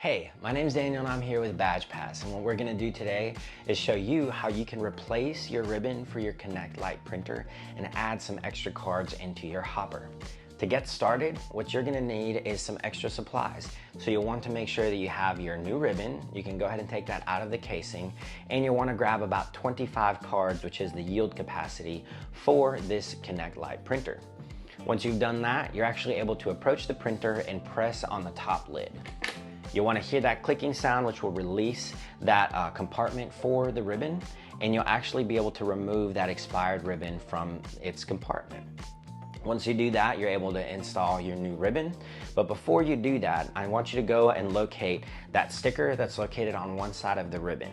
Hey, my name is Daniel and I'm here with BadgePass, and what we're going to do today is show you how you can replace your ribbon for your ConnectLite printer and add some extra cards into your hopper. To get started, what you're going to need is some extra supplies. So you'll want to make sure that you have your new ribbon. You can go ahead and take that out of the casing, and you'll want to grab about 25 cards, which is the yield capacity for this ConnectLite printer. Once you've done that, you're actually able to approach the printer and press on the top lid. You'll want to hear that clicking sound, which will release that compartment for the ribbon, and you'll actually be able to remove that expired ribbon from its compartment. Once you do that, you're able to install your new ribbon. But before you do that, I want you to go and locate that sticker that's located on one side of the ribbon.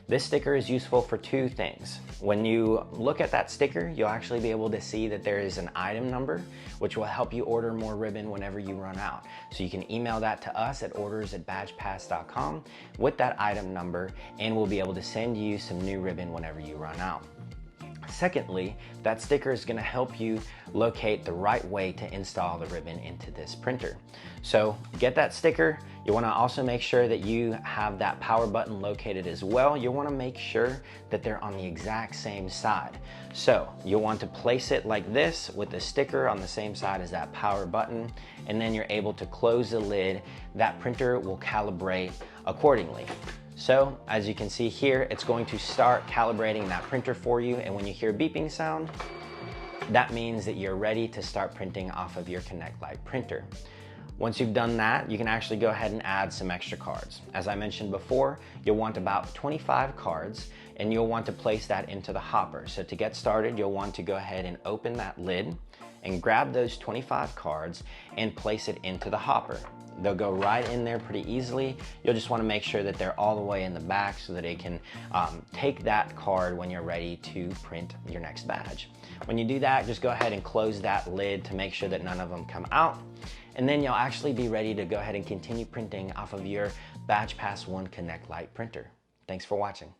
This sticker is useful for two things. When you look at that sticker, you'll actually be able to see that there is an item number, which will help you order more ribbon whenever you run out. So you can email that to us at orders@badgepass.com with that item number, and we'll be able to send you some new ribbon whenever you run out. Secondly, that sticker is going to help you locate the right way to install the ribbon into this printer. So get that sticker. You want to also make sure that you have that power button located as well. You want to make sure that they're on the exact same side. So you'll want to place it like this with the sticker on the same side as that power button, and then you're able to close the lid. That printer will calibrate accordingly. So as you can see here, it's going to start calibrating that printer for you, and when you hear a beeping sound, that means that you're ready to start printing off of your ConnectLite printer. Once you've done that, you can actually go ahead and add some extra cards. As I mentioned before, you'll want about 25 cards, and you'll want to place that into the hopper. So to get started, you'll want to go ahead and open that lid and grab those 25 cards and place it into the hopper. They'll go right in there pretty easily. You'll just want to make sure that they're all the way in the back so that it can take that card when you're ready to print your next badge. When you do that, just go ahead and close that lid to make sure that none of them come out. And then you'll actually be ready to go ahead and continue printing off of your BadgePass ONE ConnectLite printer. Thanks for watching.